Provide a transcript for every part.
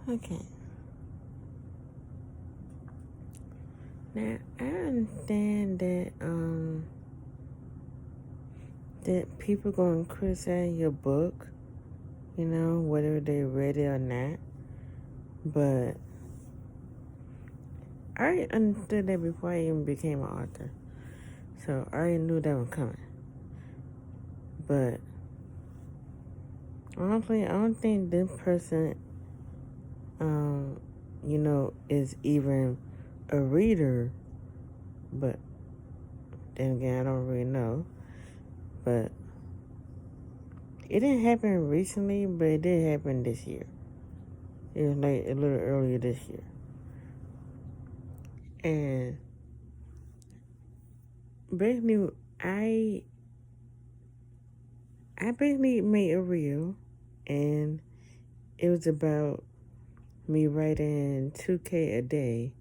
Okay. Now I understand that people gonna criticize your book, whether they read it or not. But I already understood that before I even became an author. So I already knew that was coming. But honestly, I don't think this person is even a reader. But then again, I don't really know. But it didn't happen recently, but it did happen this year. It was like a little earlier this year. And basically, I basically made a reel, and it was about me writing 2K a day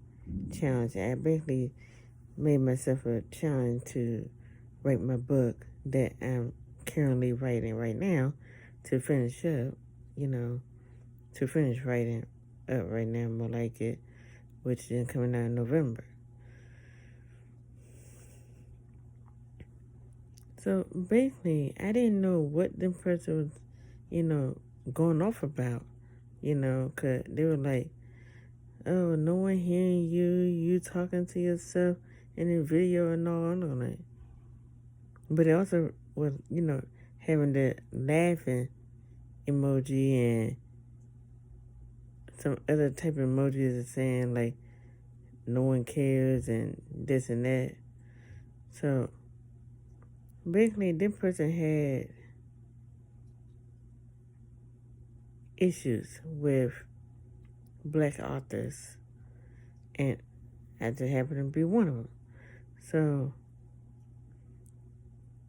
challenge. I basically made myself a challenge to write my book that I'm currently writing right now to finish up, to finish writing up right now, more like it, which is coming out in November. So basically, I didn't know what the person was, going off about, because they were like, oh, no one hearing you talking to yourself in the video and all. I'm like, but it also was, having the laughing emoji and some other type of emojis of saying like, no one cares and this and that. So basically, this person had issues with black authors, and I just happened to be one of them. So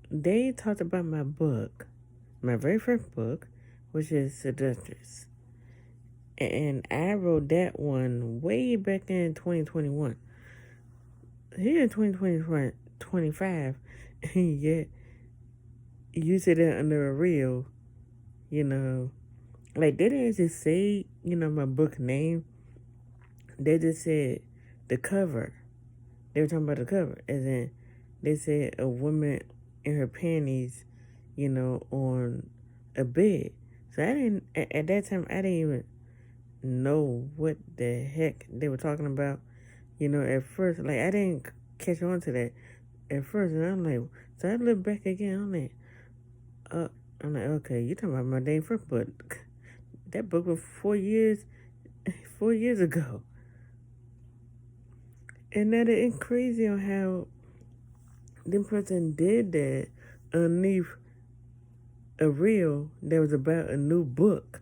they talked about my book, my very first book, which is Seductress. And I wrote that one way back in 2021. Here in 2025, yet you said that under a reel, like they didn't just say, my book name. They just said the cover. They were talking about the cover. As in, they said a woman in her panties, on a bed. So I didn't, at that time, I didn't even know what the heck they were talking about. At first, like, I didn't catch on to that at first. And I'm like, so I look back again. I'm like, okay, you talking about my dang first book. That book was 4 years ago. And that is crazy on how this person did that underneath a reel that was about a new book,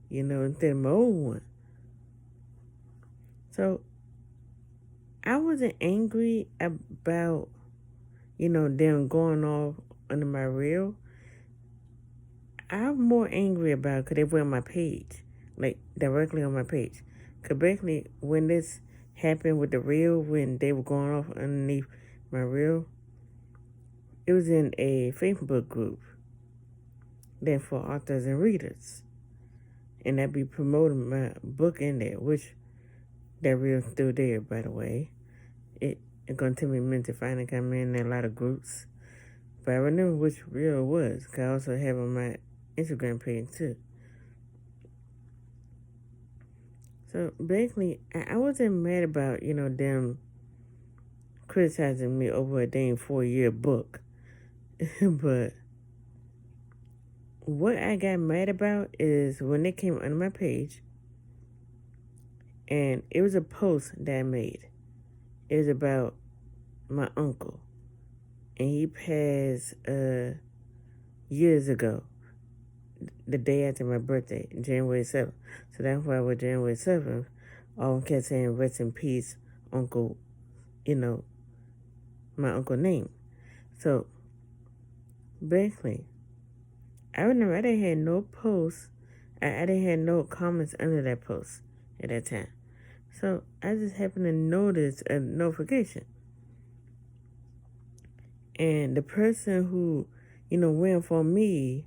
instead of my old one. So I wasn't angry about, them going off under my reel. I'm more angry about because they were on my page, like directly on my page. Because basically, when this happened with the reel, when they were going off underneath my reel, it was in a Facebook group that for authors and readers. And I'd be promoting my book in there, which that reel's still there, by the way. It's going to take me a minute to finally come in a lot of groups. But I remember which reel it was, because I also have on my Instagram page too. So basically, I wasn't mad about, them criticizing me over a dang 4-year book. But what I got mad about is when they came on my page, and it was a post that I made. It was about my uncle. And he passed years ago, the day after my birthday, January 7th. So that's why with January 7th, all kept saying rest in peace, uncle, my uncle name. So basically, I remember I didn't have no posts. I didn't have no comments under that post at that time. So I just happened to notice a notification. And the person who, went for me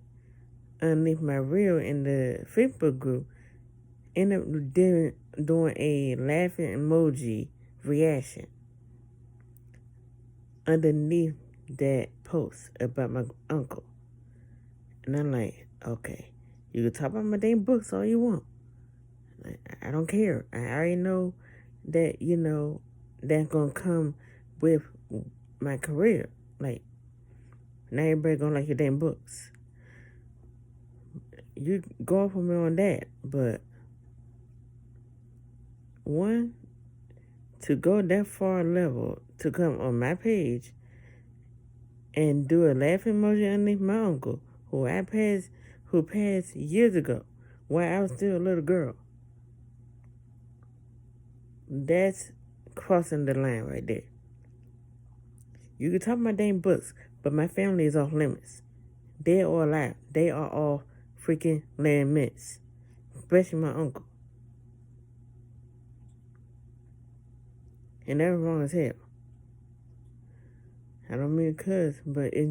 underneath my reel in the Facebook group, end up doing a laughing emoji reaction underneath that post about my uncle. And I'm like, okay, you can talk about my damn books all you want. I don't care. I already know that, that's going to come with my career. Like, now everybody going to like your damn books. You go off on me on that. But, one, to go that far level, to come on my page and do a laughing emoji underneath my uncle, who passed years ago, while I was still a little girl. That's crossing the line right there. You can talk my dang books, but my family is off limits. Dead or alive, they are all freaking limits. Especially my uncle. And that's wrong as hell. I don't mean to cuss, but I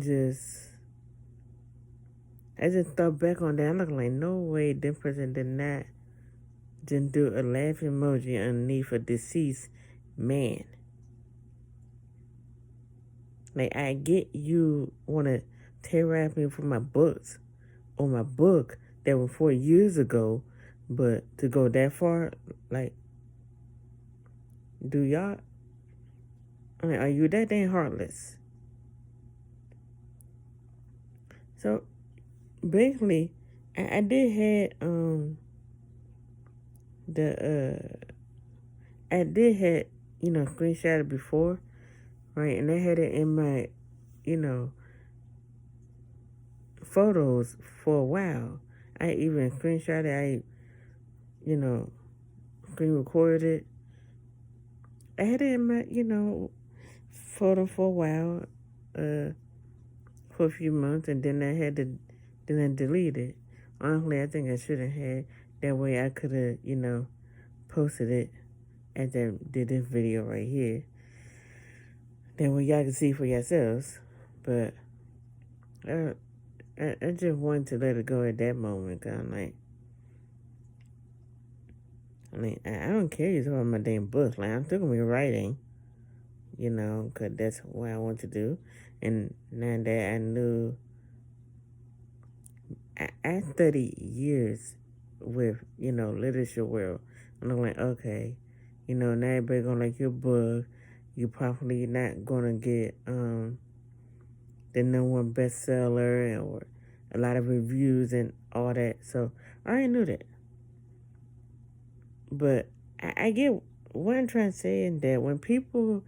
just thought back on that. I'm looking like, no way this person didn't do a laughing emoji underneath a deceased man. Like, I get you want to terrorize me for my books, or my book that was 4 years ago, but to go that far, like, do y'all, I mean, are you that dang heartless? So, basically, I did had, screenshot it before, right, and I had it in my, photos for a while. I even screenshot it, screen recorded it. I had it in my, photo for a while, for a few months, and then I deleted it. Honestly, I think I should have had. That way I could have, posted it as I did this video right here. That way y'all can see for yourselves. But I just wanted to let it go at that moment. Cause I don't care you talking about my damn books. Like, I'm still gonna be writing, cause that's what I want to do. And now that I knew, I studied years with, literature world. And I'm like, okay, now everybody gonna like your book. You probably not gonna get the number one bestseller or a lot of reviews and all that. So I already knew that. But I get what I'm trying to say, in that when people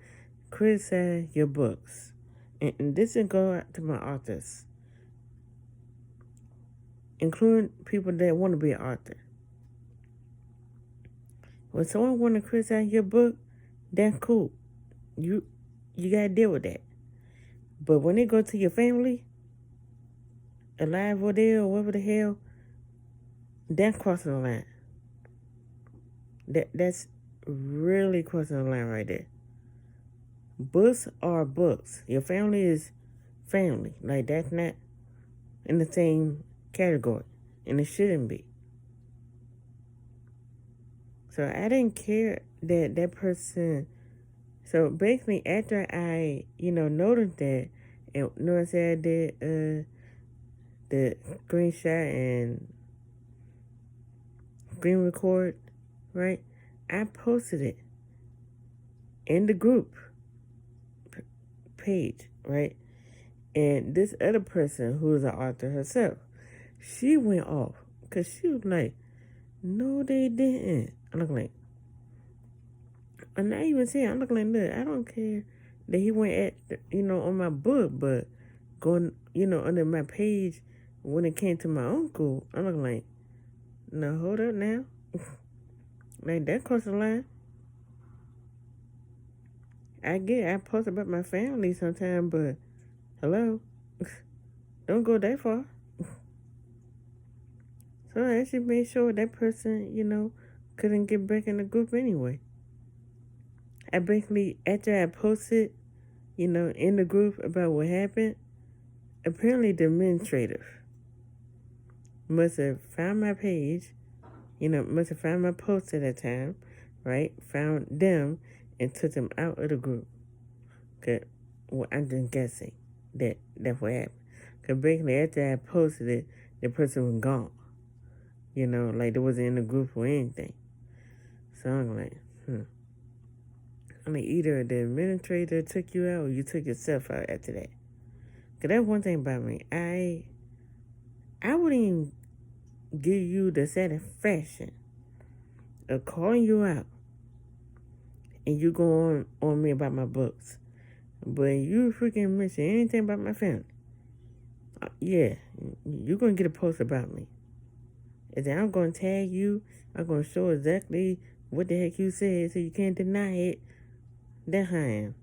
criticize your books, and this didn't go out to my authors, including people that want to be an author. When someone want to criticize your book, that's cool. You gotta deal with that. But when they go to your family, alive or dead or whatever the hell, that's crossing the line. That's really crossing the line right there. Books are books. Your family is family. Like, that's not in the same category, and it shouldn't be. So I didn't care that person. So basically, after I, noticed that, and noticed that I did the screenshot and screen record, right? I posted it in the group page, right? And this other person, who is an author herself, she went off because she was like, no, they didn't. I'm looking like, I'm not even saying, I'm looking like, look, I don't care that he went at, on my book, but going, under my page when it came to my uncle, I'm looking like, no, hold up now. Like, that crossed the line. I post about my family sometimes, but hello, don't go that far. So I actually made sure that person, couldn't get back in the group anyway. I basically, after I posted, in the group about what happened, apparently the administrator must have found my page, Must have found my post at that time, right? Found them and took them out of the group. Okay, well, I'm just guessing that's what happened. Because basically, after I posted it, the person was gone. Like they wasn't in the group or anything. So I'm like, either the administrator took you out or you took yourself out after that. Because that's one thing about me. I wouldn't even give you the satisfaction of calling you out and you go on me about my books. But you freaking mention anything about my family. Yeah, you're going to get a post about me. And then I'm going to tag you. I'm going to show exactly what the heck you said so you can't deny it. That's how I am.